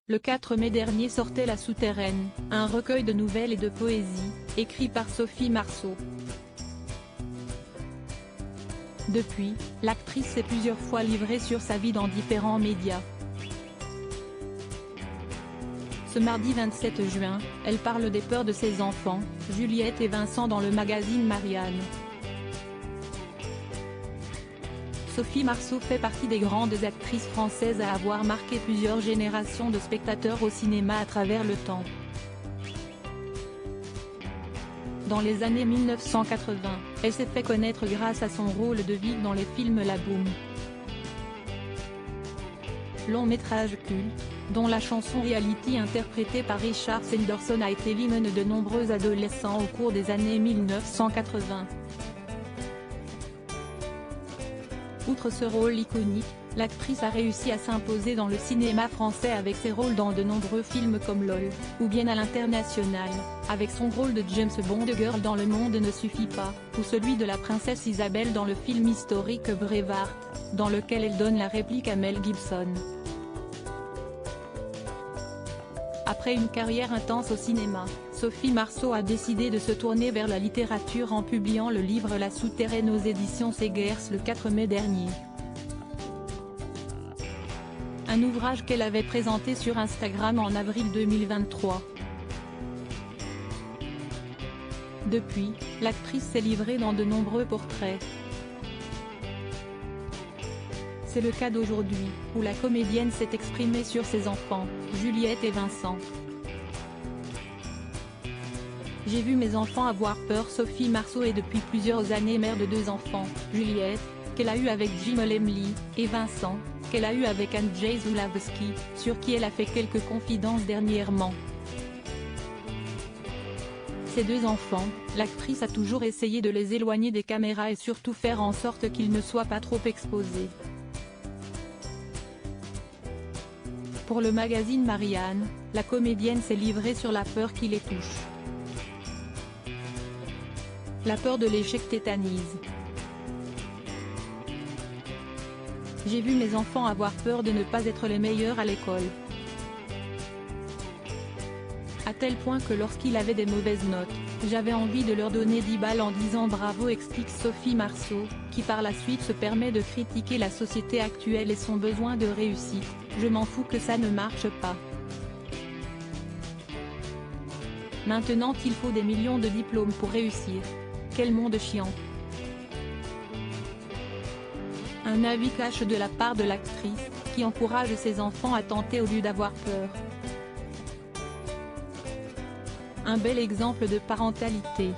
Le 4 mai dernier sortait La Souterraine, un recueil de nouvelles et de poésie, écrit par Sophie Marceau. Depuis, l'actrice s'est plusieurs fois livrée sur sa vie dans différents médias. Ce mardi 27 juin, elle parle des peurs de ses enfants, Juliette et Vincent dans le magazine Marianne. Sophie Marceau fait partie des grandes actrices françaises à avoir marqué plusieurs générations de spectateurs au cinéma à travers le temps. Dans les années 1980, elle s'est fait connaître grâce à son rôle de Vic dans les films La Boum. Long métrage culte, dont la chanson Reality interprétée par Richard Sanderson a été l'hymne de nombreux adolescents au cours des années 1980. Outre ce rôle iconique, l'actrice a réussi à s'imposer dans le cinéma français avec ses rôles dans de nombreux films comme LOL, ou bien à l'international, avec son rôle de James Bond Girl dans Le Monde ne suffit pas, ou celui de la princesse Isabelle dans le film historique Braveheart, dans lequel elle donne la réplique à Mel Gibson. Après une carrière intense au cinéma, Sophie Marceau a décidé de se tourner vers la littérature en publiant le livre La Souterraine aux éditions Segers le 4 mai dernier. Un ouvrage qu'elle avait présenté sur Instagram en avril 2023. Depuis, l'actrice s'est livrée dans de nombreux portraits. C'est le cas d'aujourd'hui, où la comédienne s'est exprimée sur ses enfants, Juliette et Vincent. J'ai vu mes enfants avoir peur. Sophie Marceau est depuis plusieurs années mère de 2 enfants, Juliette, qu'elle a eue avec Jim Lemley, et Vincent, qu'elle a eu avec Andrzej Zulawski, sur qui elle a fait quelques confidences dernièrement. Ces 2 enfants, l'actrice a toujours essayé de les éloigner des caméras et surtout faire en sorte qu'ils ne soient pas trop exposés. Pour le magazine Marianne, la comédienne s'est livrée sur la peur qui les touche. La peur de l'échec tétanise. J'ai vu mes enfants avoir peur de ne pas être les meilleurs à l'école. À tel point que lorsqu'ils avaient des mauvaises notes, j'avais envie de leur donner 10 balles en disant bravo, explique Sophie Marceau, qui par la suite se permet de critiquer la société actuelle et son besoin de réussite. Je m'en fous que ça ne marche pas. Maintenant qu'il faut des millions de diplômes pour réussir. Quel monde chiant. Un avis cash de la part de l'actrice, qui encourage ses enfants à tenter au lieu d'avoir peur. Un bel exemple de parentalité.